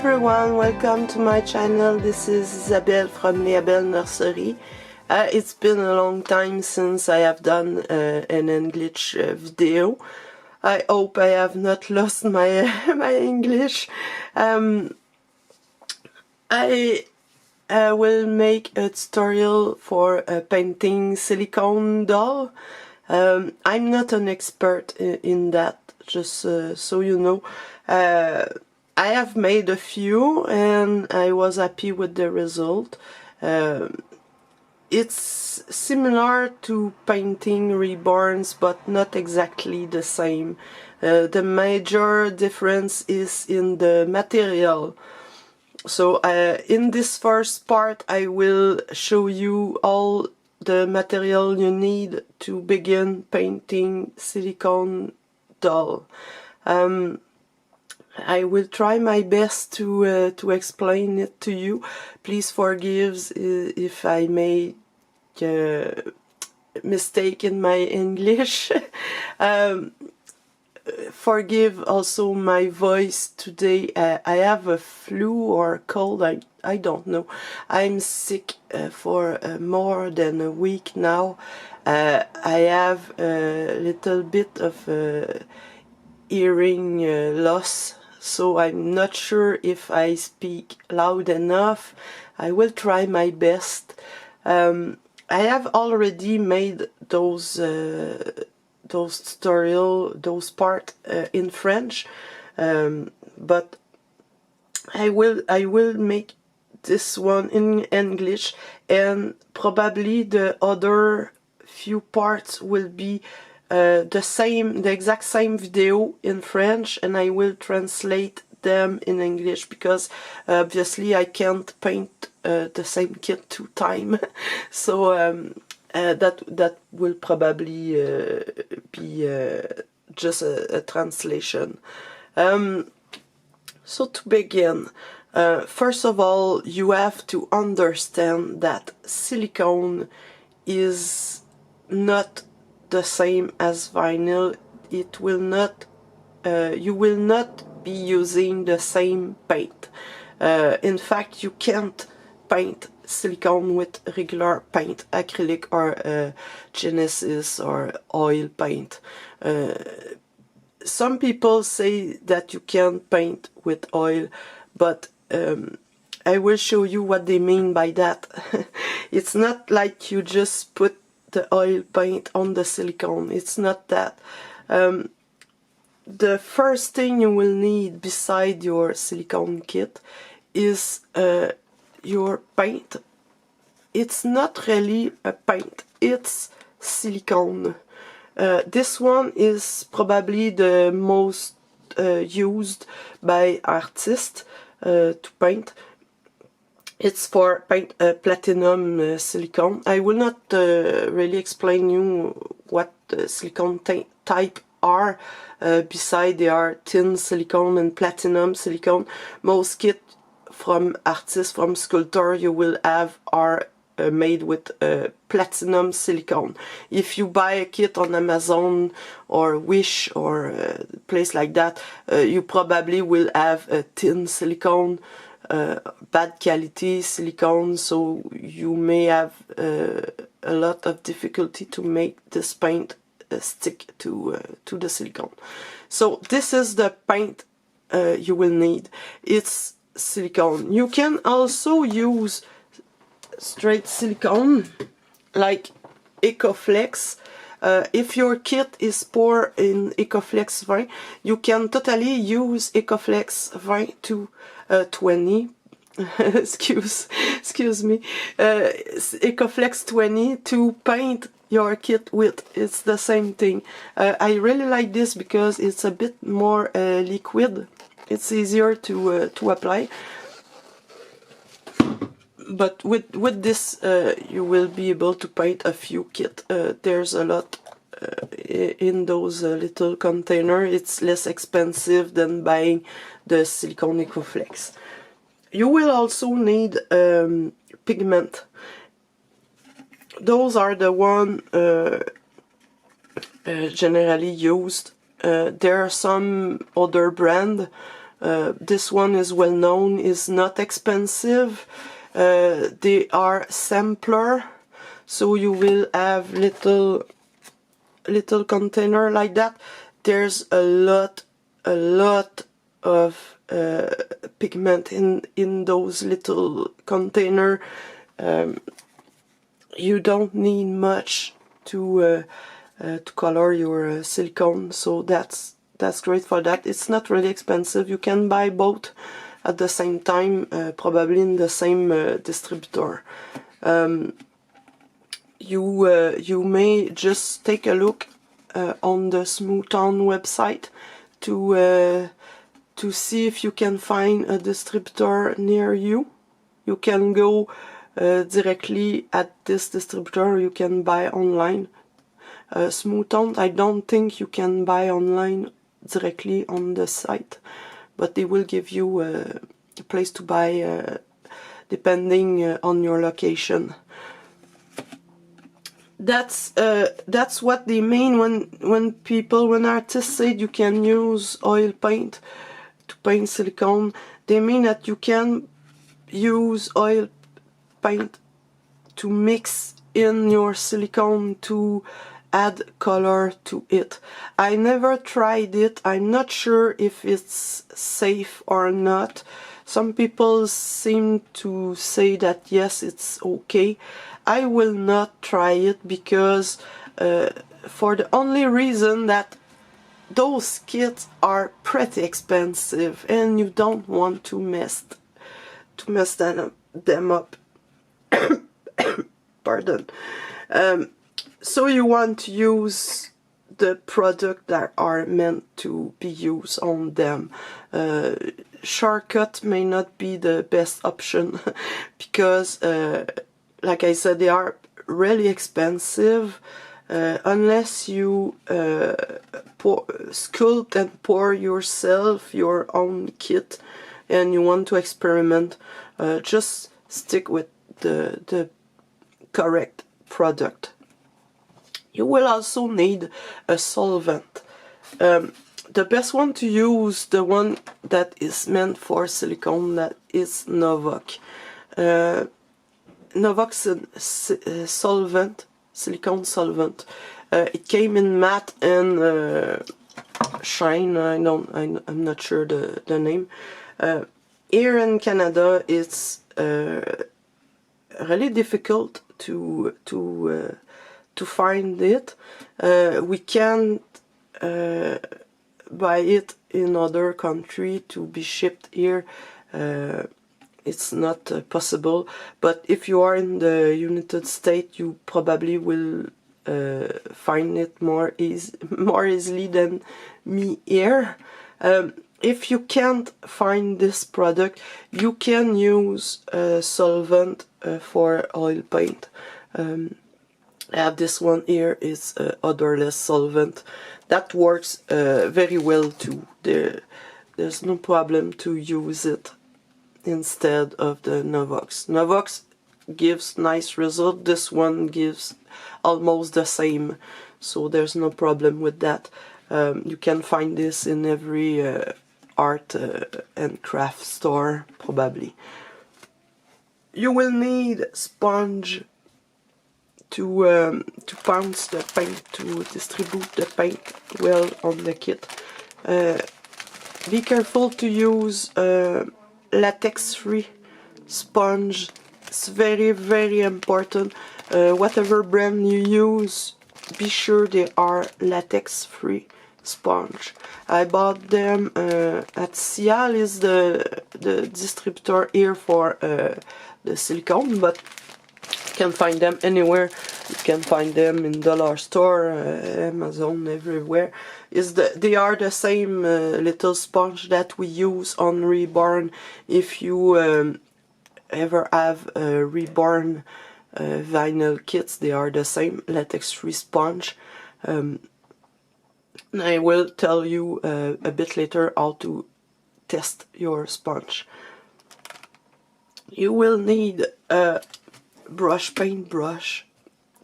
everyone, welcome to my channel. This is Isabelle from Isabelle Nursery. It's been a long time since I have done an English video. I hope I have not lost my my English. I will make a tutorial for painting silicone doll. I'm not an expert in that, just so you know. I have made a few and I was happy with the result. It's similar to painting reborns, but not exactly the same. The major difference is in the material. So in this first part I will show you all the material you need to begin painting silicone doll. I will try my best to explain it to you. Please forgive if I make a mistake in my English. Forgive also my voice today. I have a flu or cold, I don't know. I'm sick for more than a week now. I have a little bit of hearing loss, so I'm not sure if I speak loud enough. I will try my best. I have already made those part in French, but I will make this one in English, and probably the other few parts will be the exact same video in French, and I will translate them in English, because obviously I can't paint the same kit 2 times. So that will probably be just a translation. So to begin, first of all, you have to understand that silicone is not the same as vinyl. It will not, you will not be using the same paint. In fact, you can't paint silicone with regular paint, acrylic or Genesis or oil paint. Some people say that you can paint with oil, but I will show you what they mean by that. It's not like you just put the oil paint on the silicone. It's not that. The first thing you will need beside your silicone kit is your paint. It's not really a paint, it's silicone. This one is probably the most used by artists to paint. It's for paint platinum silicone. I will not really explain you what silicone type are. Beside, they are thin silicone and platinum silicone. Most kits from artists, from sculptor, you will have are made with platinum silicone. If you buy a kit on Amazon or Wish or a place like that, you probably will have a thin silicone, bad quality silicone, so you may have a lot of difficulty to make this paint stick to the silicone. So this is the paint you will need. It's silicone. You can also use straight silicone like Ecoflex. If your kit is poor in Ecoflex 20, you can totally use Ecoflex 20. excuse me, Ecoflex 20 to paint your kit with. It's the same thing. I really like this because it's a bit more liquid. It's easier to apply. But with this you will be able to paint a few kits. There's a lot in those little containers. It's less expensive than buying the silicone Ecoflex. You will also need pigment. Those are the one generally used. There are some other brand This one is well known, is not expensive. They are sampler, so you will have little container like that. There's a lot of pigment in those little container. You don't need much to color your silicone, so that's great for that. It's not really expensive. You can buy both at the same time, probably in the same distributor. You may just take a look on the Smooth-On website to see if you can find a distributor near you. You can go directly at this distributor, you can buy online. Smooth-On, I don't think you can buy online directly on the site, but they will give you a place to buy depending on your location. That's what they mean when artists say you can use oil paint to paint silicone. They mean that you can use oil paint to mix in your silicone to add color to it. I never tried it. I'm not sure if it's safe or not. Some people seem to say that yes, it's okay. I will not try it because for the only reason that those kits are pretty expensive and you don't want to mess them up. Pardon. So you want to use the product that are meant to be used on them. Shortcut may not be the best option because like I said, they are really expensive unless you sculpt and pour yourself your own kit and you want to experiment. Just stick with the correct product. You will also need a solvent. The best one to use, the one that is meant for silicone, that is Novocs. Novocs solvent, silicone solvent. It came in matte and shine. I'm not sure the name. Here in Canada, it's really difficult to find it. We can't buy it in other country to be shipped here. It's not possible, but if you are in the United States, you probably will find it more easily than me here. If you can't find this product, you can use solvent for oil paint. I have this one here, is odorless solvent. That works very well too. There's no problem to use it instead of the Novocs. Novocs gives nice result. This one gives almost the same, so there's no problem with that. You can find this in every art and craft store probably. You will need sponge to pounce the paint, to distribute the paint well on the kit. Be careful to use latex-free sponge. It's very important. Whatever brand you use, be sure they are latex-free sponge. I bought them at Cial, is the distributor here for the silicone, but you can find them anywhere. You can find them in dollar store, Amazon, everywhere. They are the same little sponge that we use on Reborn. If you ever have Reborn vinyl kits, they are the same latex-free sponge. I will tell you a bit later how to test your sponge. You will need a paintbrush,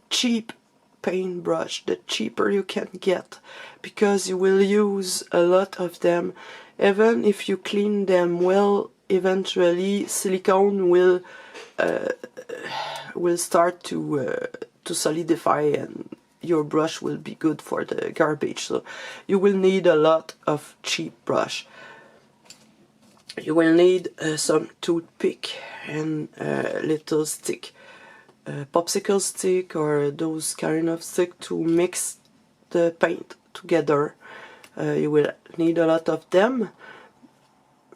cheap paintbrush, the cheaper you can get, because you will use a lot of them even if you clean them well, eventually silicone will start to solidify, and your brush will be good for the garbage. So you will need a lot of cheap brush. You will need some toothpick and little stick, popsicle stick or those kind of stick to mix the paint together. You will need a lot of them.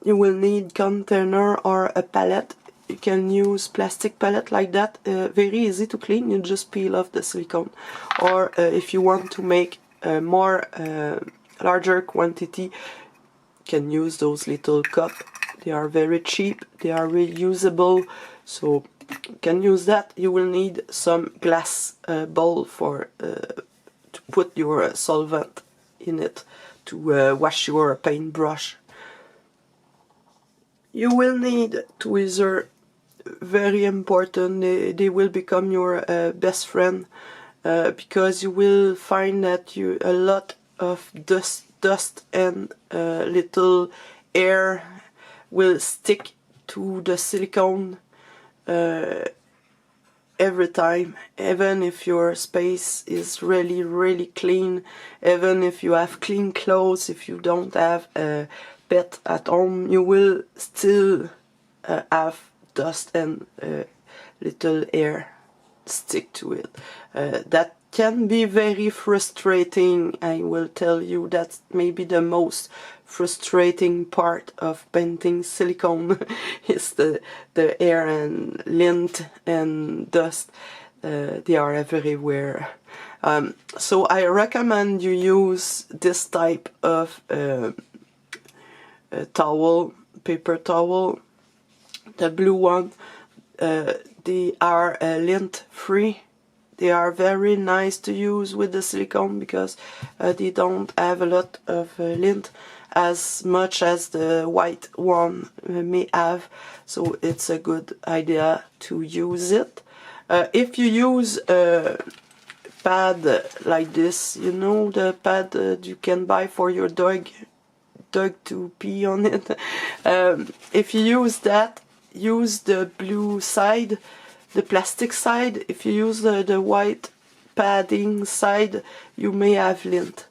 You will need container or a palette. You can use plastic palette like that, very easy to clean. You just peel off the silicone. Or if you want to make more larger quantity, you can use those little cups. They are very cheap, they are reusable, so you can use that. You will need some glass bowl for to put your solvent in it to wash your paintbrush. You will need tweezers, very important. They will become your best friend because you will find that a lot of dust and little air will stick to the silicone every time, even if your space is really clean, even if you have clean clothes. If you don't have a pet at home, you will still have dust and little air stick to it. That can be very frustrating. I will tell you, that's maybe the most frustrating part of painting silicone is the air and lint and dust. They are everywhere. So I recommend you use this type of towel, paper towel, the blue one. They are lint free. They are very nice to use with the silicone because they don't have a lot of lint as much as the white one may have, so it's a good idea to use it. If you use a pad like this, you know, the pad you can buy for your dog to pee on it. If you use that, use the blue side, the plastic side. If you use the white padding side, you may have lint.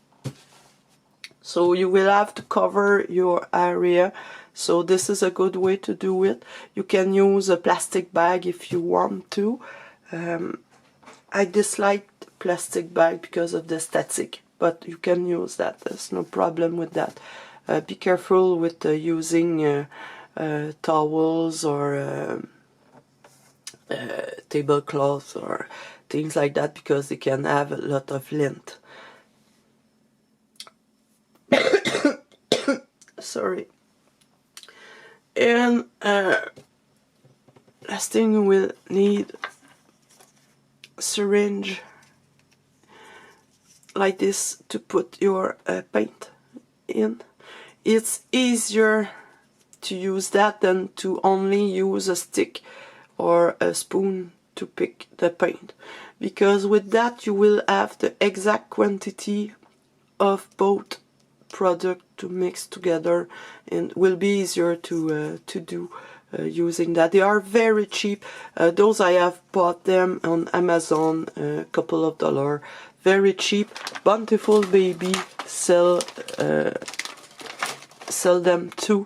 So you will have to cover your area. So this is a good way to do it. You can use a plastic bag if you want to. I dislike plastic bag because of the static, but you can use that. There's no problem with that. Be careful with using towels or tablecloths or things like that, because they can have a lot of lint. Sorry. And last thing, you will need syringe like this to put your paint in. It's easier to use that than to only use a stick or a spoon to pick the paint, because with that you will have the exact quantity of both product to mix together, and will be easier to do using that. They are very cheap. Those I have bought them on Amazon, a couple of dollars, very cheap. Bountiful Baby sell them too.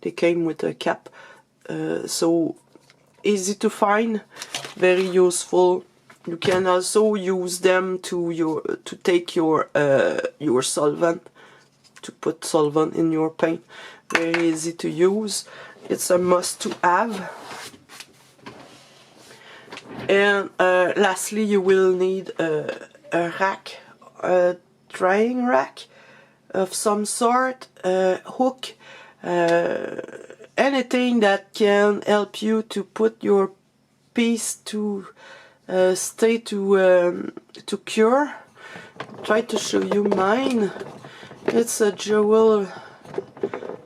They came with a cap, so easy to find, very useful. You can also use them to take your solvent, to put solvent in your paint. Very easy to use. It's a must to have. And lastly, you will need a rack, a drying rack of some sort, hook, anything that can help you to put your piece to stay to cure. Try to show you mine. It's a jewel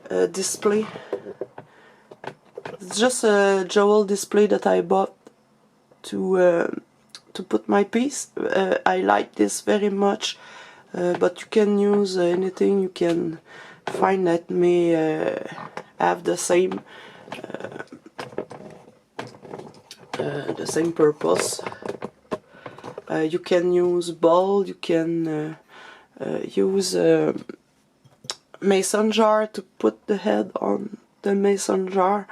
display. It's just a jewel display that I bought to put my piece. I like this very much, but you can use anything. You can find that may have the same purpose. You can use ball, you can use a mason jar to put the head on the mason jar.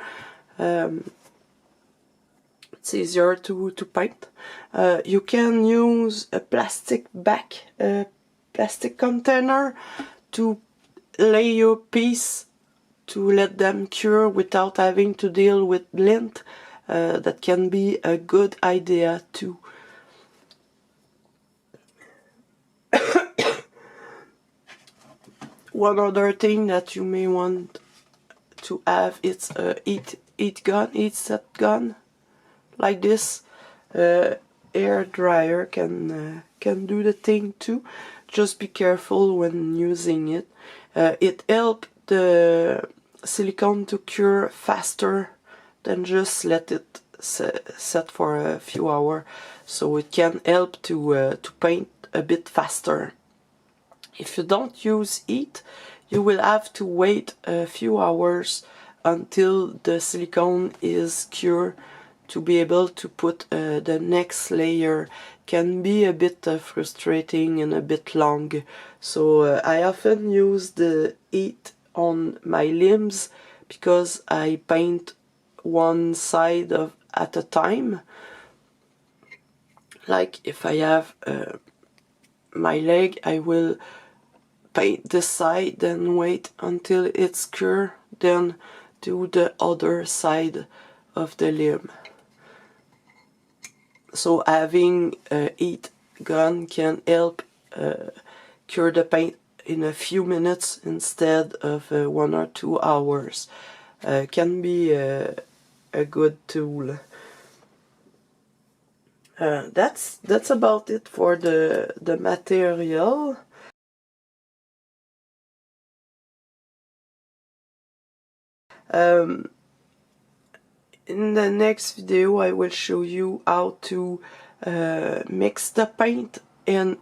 It's easier to paint. You can use a plastic bag, a plastic container to lay your piece to let them cure without having to deal with lint. That can be a good idea too. One other thing that you may want to have is a heat set gun, like this. Air dryer can do the thing too. Just be careful when using it. It helps the silicone to cure faster than just let it set for a few hours. So it can help to paint a bit faster. If you don't use heat, you will have to wait a few hours until the silicone is cured to be able to put the next layer. Can be a bit frustrating and a bit long. So I often use the heat on my limbs because I paint one side at a time. Like if I have my leg, I will paint this side, then wait until it's cured, then do the other side of the limb. So having a heat gun can help cure the paint in a few minutes instead of 1 or 2 hours. Can be a good tool. That's about it for the material. In the next video I will show you how to mix the paint and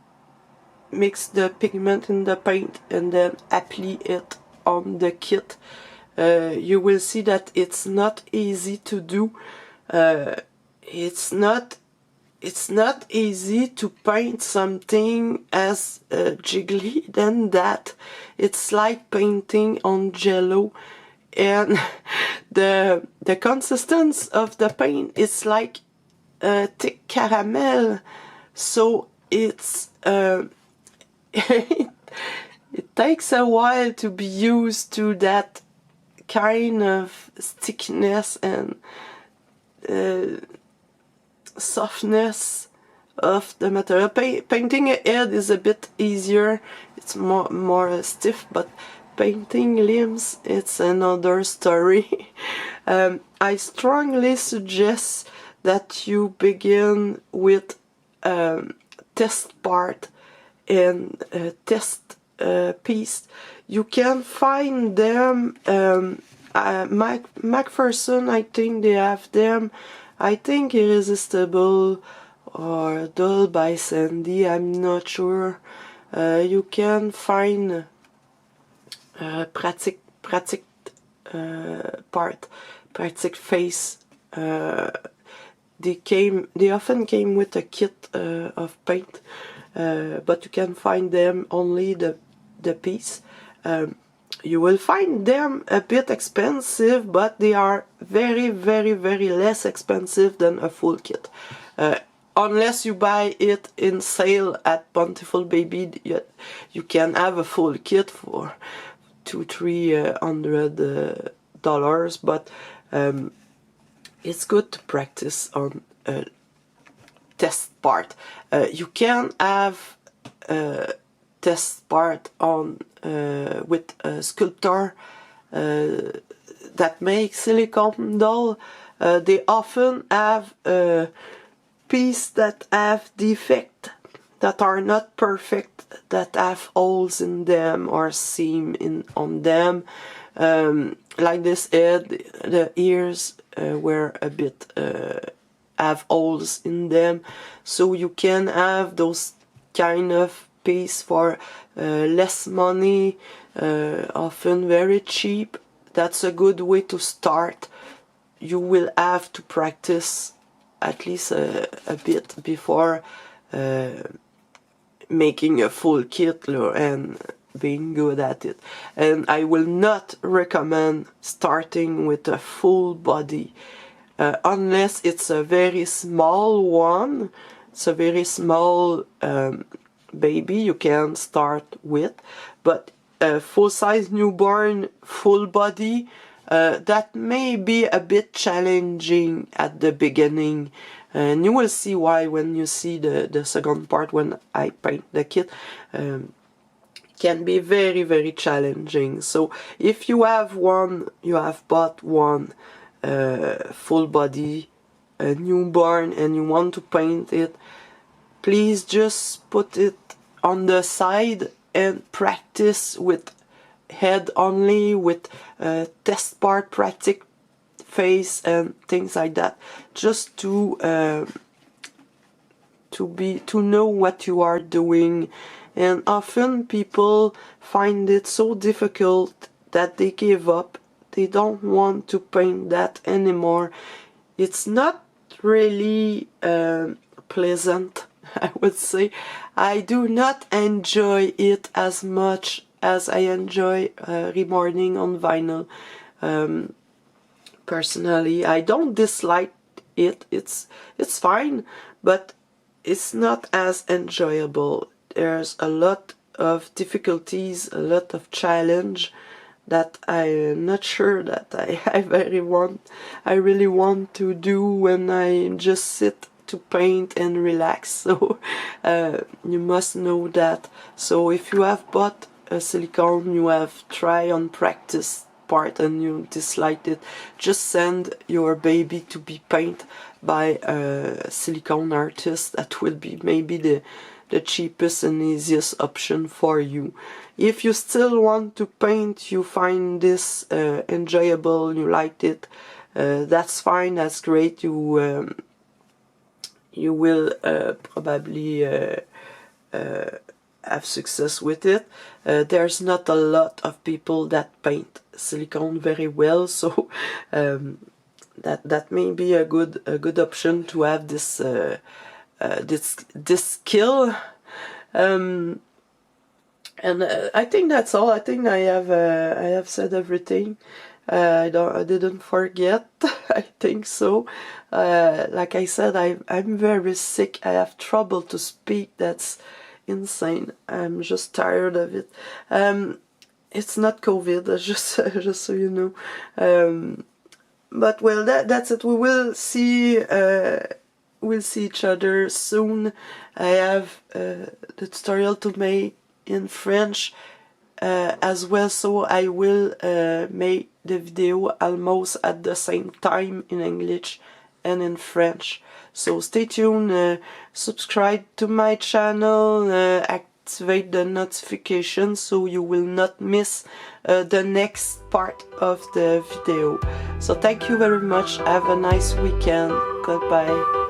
mix the pigment in the paint and then apply it on the kit. You will see that it's not easy to do. It's not easy to paint something as jiggly than that. It's like painting on jello, and the consistency of the paint is like thick caramel, so it's it takes a while to be used to that kind of thickness and softness of the material. Painting a head is a bit easier, it's more stiff, but painting limbs, it's another story. I strongly suggest that you begin with test part and test piece. You can find them, Macpherson, I think they have them. I think Irresistible or Dull by Sandy, I'm not sure. You can find Pratic Face. They often came with a kit of paint, but you can find them only the piece. You will find them a bit expensive, but they are very less expensive than a full kit. Unless you buy it in sale at Bountiful Baby, you can have a full kit for $200-300, but it's good to practice on a test part. You can have test part on with a sculptor that makes silicone doll. They often have pieces that have defect, that are not perfect, that have holes in them or seam on them. Like this head, the ears were a bit have holes in them, so you can have those kind of piece for less money, often very cheap. That's a good way to start. You will have to practice at least a bit before making a full kit and being good at it. And I will not recommend starting with a full body unless it's a very small one. It's a very small baby you can start with, but a full-size newborn full body, that may be a bit challenging at the beginning, and you will see why when you see the second part when I paint the kit. Can be very, very challenging. So if you have bought one full body newborn and you want to paint it, please just put it on the side and practice with head only, with test part practice face and things like that, just to know what you are doing. And often people find it so difficult that they give up. They don't want to paint that anymore. It's not really pleasant, I would say. I do not enjoy it as much as I enjoy reborning on vinyl. Personally, I don't dislike it. It's fine, but it's not as enjoyable. There's a lot of difficulties, a lot of challenge that I'm not sure that I really want to do when I just sit to paint and relax. So you must know that. So if you have bought a silicone, you have tried on practice part and you disliked it, just send your baby to be painted by a silicone artist. That will be maybe the cheapest and easiest option for you. If you still want to paint, you find this enjoyable, you liked it, that's fine, that's great. You will probably have success with it. There's not a lot of people that paint silicone very well, so that may be a good option to have this this skill. And I think that's all. I think I have said everything. I didn't forget. I think so. Like I said, I'm very sick. I have trouble to speak. That's insane. I'm just tired of it. It's not COVID. Just so you know. But well, that's it. We will see. We'll see each other soon. I have the tutorial to make in French as well, so I will make the video almost at the same time in English and in French. So stay tuned, subscribe to my channel, activate the notifications so you will not miss the next part of the video. So thank you very much, have a nice weekend, goodbye.